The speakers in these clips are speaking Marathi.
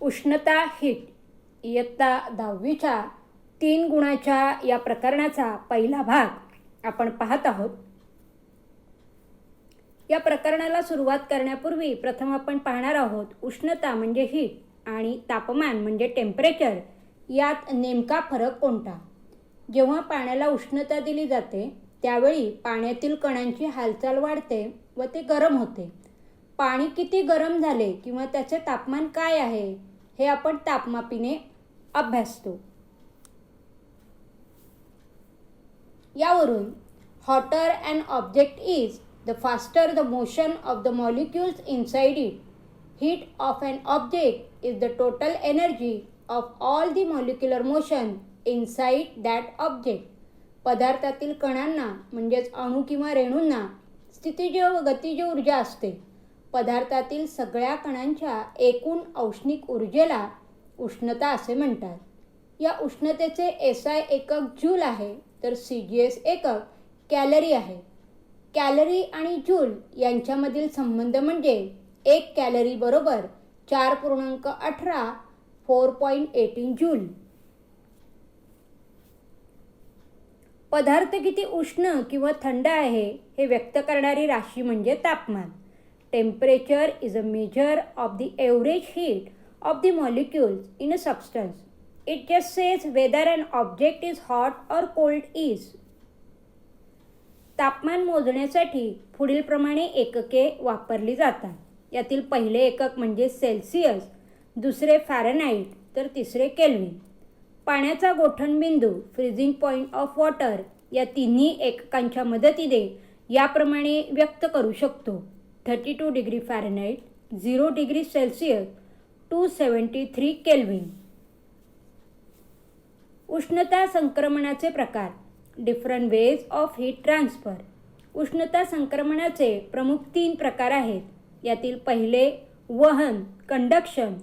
उष्णता हीट इयत्ता 10वीच्या 3 गुणाच्या या प्रकरणाचा पहिला भाग आपण पाहत आहोत. या प्रकरणाला सुरुवात करण्यापूर्वी प्रथम आपण पाहणार आहोत उष्णता म्हणजे हीट आणि तापमान म्हणजे टेम्परेचर यात नेमका फरक कोणता. जेव्हा पाण्याला उष्णता दिली जाते त्यावेळी पाण्यातील कणांची हालचाल वाढते व ते गरम होते. पाणी किती गरम झाले किंवा त्याचे तापमान काय आहे हे आपण तापमापीने अभ्यासतो. यावरून hotter an object is, the faster the motion of the molecules inside it. Heat of an object is the total energy of all the molecular motion inside that object. पदार्थातील कणांना म्हणजेच अणू किंवा रेणूंना स्थितिज व गतिज ऊर्जा असते. पदार्थातील सगळ्या कणांच्या एकूण औष्णिक ऊर्जेला उष्णता असे म्हणतात. या उष्णतेचे SI एकक जूल आहे तर CGS एकक कॅलरी आहे. कॅलरी आणि जूल यांच्यामधील संबंध म्हणजे 1 कॅलरी बरोबर 4.18 4.18 जूल. पदार्थ किती उष्ण किंवा थंड आहे हे व्यक्त करणारी राशी म्हणजे तापमान. Temperature is a measure of the average heat of the molecules in a substance. It just says whether an object is hot or cold is. तापमान मोजण्यासाठी पुढील प्रमाणे एकके वापरली जातात. यातील पहिले एकक म्हणजे सेल्सिअस, दुसरे फॅरनहाइट तर तिसरे केल्विन. पाण्याचा गोठणबिंदू फ्रीजिंग पॉईंट ऑफ वॉटर या तिन्ही एककांच्या मदतीने याप्रमाणे व्यक्त करू शकतो. 32 degree Fahrenheit, 0 degree Celsius, 273 kelvin. उष्णता संक्रमणाचे प्रकार. Different ways of heat transfer. उष्णता संक्रमणाचे प्रमुख 3 प्रकार आहेत. यातील पहिले वहन कंडक्शन,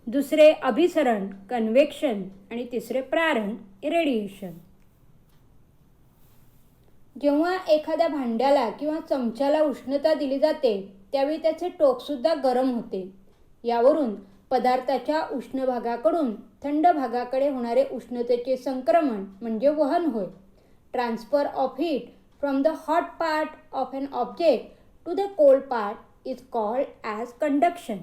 दुसरे अभिसरण कन्व्हेक्शन आणि तिसरे प्रारण रेडिएशन. जेव्हा एखाद्या भांड्याला किंवा चमच्याला उष्णता दिली जाते त्यावेळी त्याचे टोकसुद्धा गरम होते. यावरून पदार्थाच्या उष्ण भागाकडून थंड भागाकडे होणारे उष्णतेचे संक्रमण म्हणजे वहन होय. Transfer of heat from the hot part of an object to the cold part is called as conduction.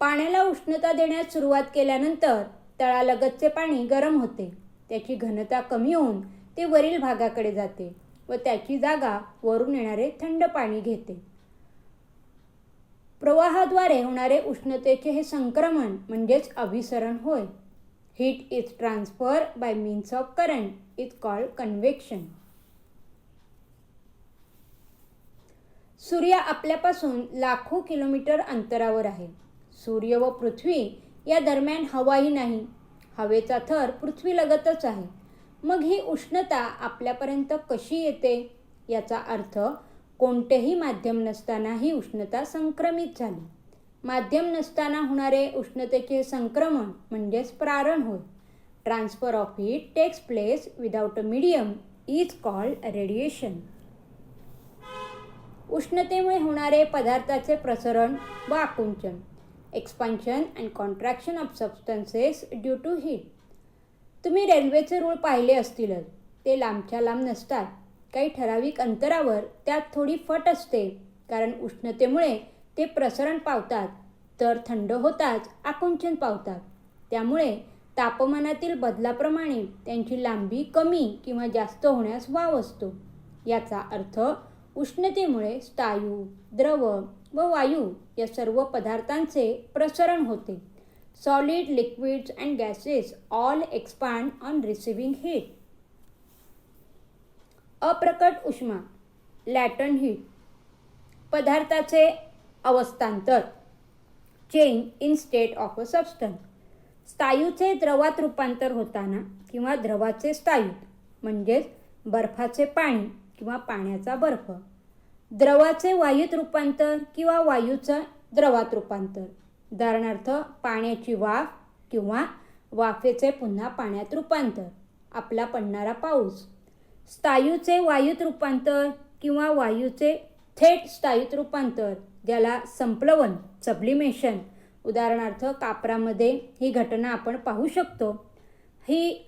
पाण्याला उष्णता देण्यास सुरुवात केल्यानंतर तळालगतचे पाणी गरम होते. त्याची घनता कमी होऊन ते वरील भागाकडे जाते व त्याची जागा वरून येणारे थंड पाणी घेते. प्रवाहाद्वारे होणारे उष्णतेचे हे संक्रमण म्हणजेच अभिसरण होय. Heat is transfer bye means of current is called convection. सूर्य आपल्यापासून लाखो किलोमीटर अंतरावर आहे. सूर्य व पृथ्वी या दरम्यान हवाही नाही. हवेचा थर पृथ्वीलगतच आहे. मग ही उष्णता आपल्यापर्यंत कशी येते? याचा अर्थ कोणतेही माध्यम नसताना ही उष्णता संक्रमित झाली. माध्यम नसताना होणारे उष्णतेचे संक्रमण म्हणजेच प्रारण होय. Transfer of heat takes place without a medium is called radiation. उष्णतेमुळे होणारे पदार्थाचे प्रसरण व आकुंचन. Expansion and contraction of substances due to heat. तुम्ही रेल्वेचे रूळ पाहिले असतीलच. ते लांबच्या लांब नसतात. काही ठराविक अंतरावर त्यात थोडी फट असते कारण उष्णतेमुळे ते प्रसरण पावतात तर थंड होताच आकुंचन पावतात. त्यामुळे तापमानातील बदलाप्रमाणे त्यांची लांबी कमी किंवा जास्त होण्यास वाव असतो. याचा अर्थ उष्णतेमुळे स्थायू, द्रव व वायू या सर्व पदार्थांचे प्रसरण होते. Solid, liquids and gases all expand on receiving heat. अप्रकट उष्मा लॅटंट हीट. पदार्थाचे अवस्थांतर change in state of a substance. स्थायूचे द्रवात रूपांतर होताना किंवा द्रवाचे स्थायूत म्हणजेच बर्फाचे पाणी किंवा पाण्याचा बर्फ. द्रवाचे वायूत रूपांतर किंवा वायूचं द्रवात रूपांतर. उदाहरणार्थ पाण्याची वाफ किंवा वाफेचे पुन्हा पाण्यात रूपांतर. आपला पडणारा पाऊस. स्थायूचे वायूत रूपांतर किंवा वायूचे थेट स्थायूत रूपांतर ज्याला संप्लवन सब्लिमेशन, उदाहरणार्थ कापरामध्ये ही घटना आपण पाहू शकतो. ही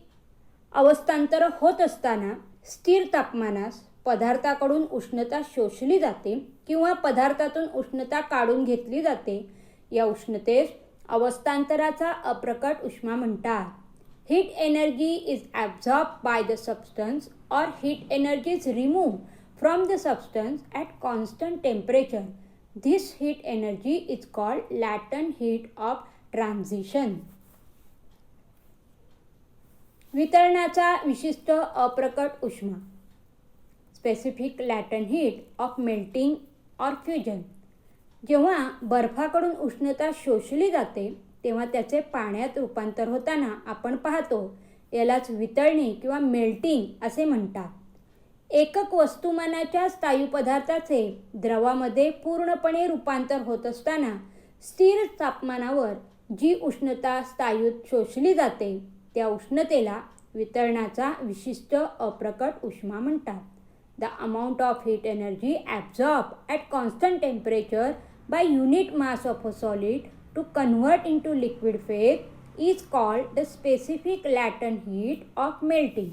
अवस्थांतर होत असताना स्थिर तापमानास पदार्थाकडून उष्णता शोषली जाते किंवा पदार्थातून उष्णता काढून घेतली जाते. या उष्णतेस अवस्थांतराचा अप्रकट उष्मा म्हणतात. Heat energy is absorbed by the substance or heat energy is removed from the substance at constant temperature. This heat energy is called latent heat of transition. वितरणाचा विशिष्ट अप्रकट उष्मा, specific latent heat of melting or fusion. जेव्हा बर्फाकडून उष्णता शोषली जाते तेव्हा त्याचे पाण्यात रूपांतर होताना आपण पाहतो. यालाच वितळणे किंवा मेल्टिंग असे म्हणतात. एकक वस्तुमानाच्या स्थायू पदार्थाचे द्रवामध्ये पूर्णपणे रूपांतर होत असताना स्थिर तापमानावर जी उष्णता स्थायूत शोषली जाते त्या उष्णतेला वितरणाचा विशिष्ट अप्रकट उष्मा म्हणतात. The amount of heat energy absorb at constant temperature by unit mass of a solid to convert into liquid phase is called the specific latent heat of melting.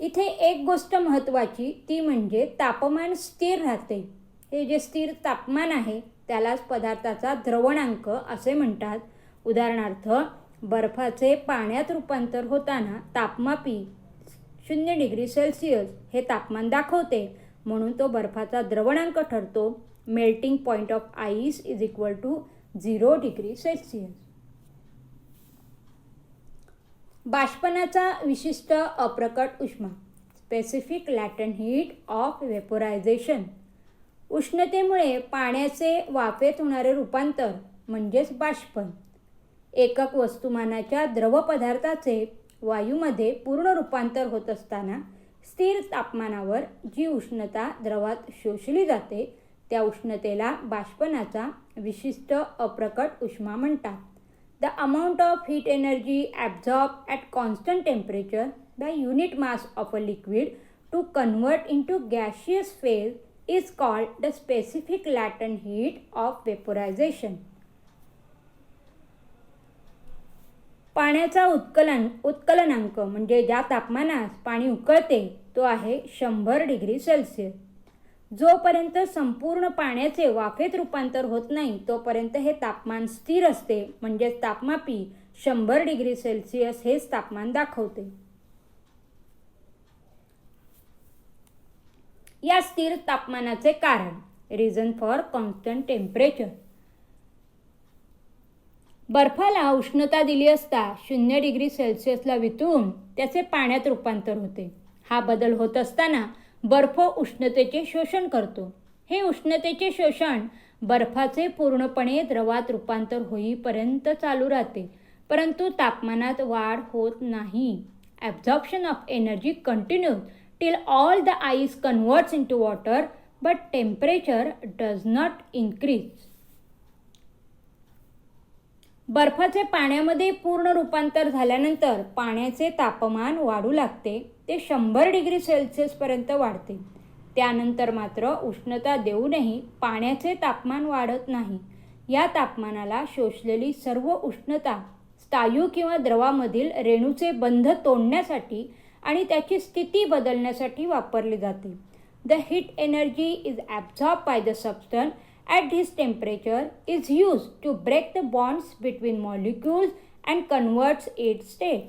इथे एक गोष्ट महत्त्वाची ती म्हणजे तापमान स्थिर राहते. हे जे स्थिर तापमान आहे त्यालाच पदार्थाचा द्रवणांक असे म्हणतात. उदाहरणार्थ बर्फाचे पाण्यात रूपांतर होताना तापमापी 0 डिग्री सेल्सिअस हे तापमान दाखवते, म्हणून तो बर्फाचा द्रवणांक ठरतो. Melting point of ice is equal to 0 degree Celsius. बाष्पनाचा विशिष्ट अप्रकट उष्मा, specific latent heat of vaporisation. उष्णतेमुळे पाण्याचे वाफेत होणारे रूपांतर म्हणजेच बाष्पन. एकक वस्तुमानाच्या द्रव पदार्थाचे वायूमध्ये पूर्ण रूपांतर होत असताना स्थिर तापमानावर जी उष्णता द्रवात शोषली जाते त्या उष्णतेला बाष्पनाचा विशिष्ट अप्रकट उष्मा म्हणतात. The amount of heat energy absorb at constant temperature by unit mass of a liquid to convert into gaseous phase is called the specific latent heat of vaporisation. पाण्याचा उत्कलनांक म्हणजे ज्या तापमानास पाणी उकळते तो आहे 100 डिग्री सेल्सिअस. जोपर्यंत संपूर्ण पाण्याचे वाफेत रूपांतर होत नाही तोपर्यंत हे तापमान स्थिर असते, म्हणजेच तापमापी 100 डिग्री सेल्सिअस हेच तापमान दाखवते. या स्थिर तापमानाचे कारण, रिझन फॉर कॉन्स्टंट टेम्परेचर. बर्फाला उष्णता दिली असता 0 डिग्री सेल्सिअसला वितळून त्याचे पाण्यात रूपांतर होते. हा बदल होत असताना बर्फ उष्णतेचे शोषण करतो. हे उष्णतेचे शोषण बर्फाचे पूर्णपणे द्रवात रूपांतर होईपर्यंत चालू राहते, परंतु तापमानात वाढ होत नाही. Absorption of energy continues till all the ice converts into water, but temperature does not increase. बर्फाचे पाण्यामध्ये पूर्ण रूपांतर झाल्यानंतर पाण्याचे तापमान वाढू लागते. ते 100 डिग्री सेल्सिअसपर्यंत वाढते. त्यानंतर मात्र उष्णता देऊनही पाण्याचे तापमान वाढत नाही. या तापमानाला शोषलेली सर्व उष्णता स्थायू किंवा द्रवामधील रेणूचे बंध तोडण्यासाठी आणि त्याची स्थिती बदलण्यासाठी वापरली जाते. The heat energy is absorb by the substance at this temperature is used to break the bonds between molecules and converts its state.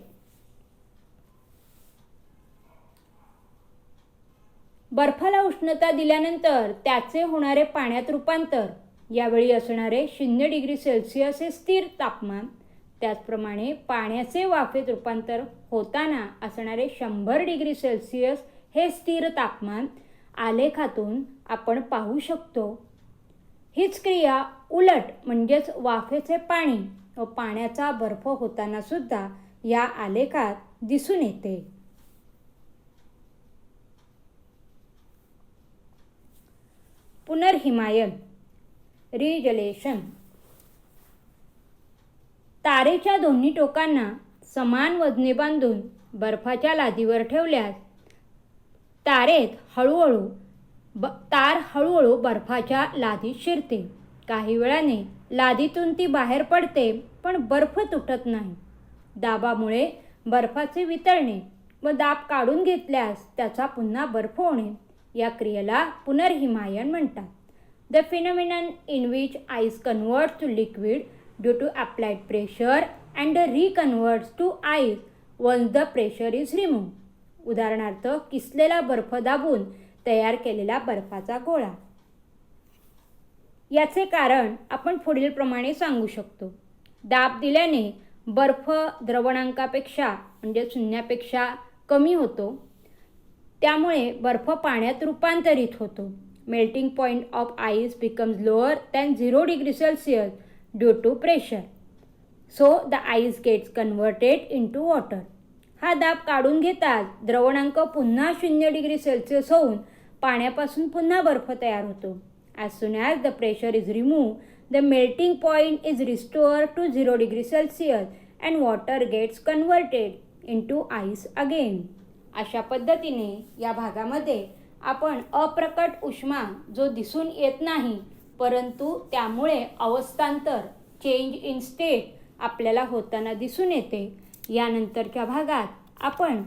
बर्फाला उष्णता दिल्यानंतर त्याचे होणारे पाण्यात रूपांतर, यावेळी असणारे 0 डिग्री सेल्सिअस हे स्थिर तापमान, त्याचप्रमाणे पाण्याचे वाफेत रूपांतर होताना असणारे 100 डिग्री सेल्सिअस हे स्थिर तापमान आलेखातून आपण पाहू शकतो. हीच क्रिया उलट म्हणजेच वाफेचे पाणी व पाण्याचा बर्फ होताना सुद्धा या आलेखात दिसून येते. पुनर्हिमायन, रिजलेशन. तारेच्या दोन्ही टोकांना समान वजने बांधून बर्फाच्या लादीवर ठेवल्यास तारेत हळूहळू तार हळूहळू बर्फाच्या लादीत शिरते. काही वेळाने लादीतून ती बाहेर पडते, पण बर्फ तुटत नाही. दाबामुळे बर्फाचे वितळणे व दाब काढून घेतल्यास त्याचा पुन्हा बर्फ होणे या क्रियेला पुनर्हिमायन म्हणतात. The phenomenon in which ice converts to liquid due to applied pressure and reconverts to ice once the pressure is remove. उदाहरणार्थ, किसलेला बर्फ दाबून तयार केलेला बर्फाचा गोळा. याचे कारण आपण पुढील प्रमाणे सांगू शकतो. दाब दिल्याने बर्फ द्रवणांकापेक्षा म्हणजे शून्यापेक्षा कमी होतो. त्यामुळे बर्फ पाण्यात रूपांतरित होतो. Melting point of ice becomes lower than 0 degree Celsius due to pressure. So the ice gets converted into water. हा दाब काढून घेताच द्रवणांक पुन्हा 0 डिग्री सेल्सिअस होऊन पाण्यापासून पुन्हा बर्फ तयार होतो. As soon as the pressure is removed, the melting point is restored to 0 degree Celsius and water gets converted into ice again. अशा पद्धतीने या भागामध्ये आपण अप्रकट उष्मा जो दिसून येत नाही परंतु त्यामुळे अवस्थांतर चेंज इन स्टेट आपल्याला होताना दिसून येते, यानंतरच्या भागात आपण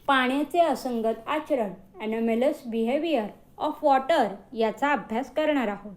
पाण्याचे असंगत आचरण, अनॉमलस बिहेवियर ऑफ वॉटर याचा अभ्यास करणार आहोत.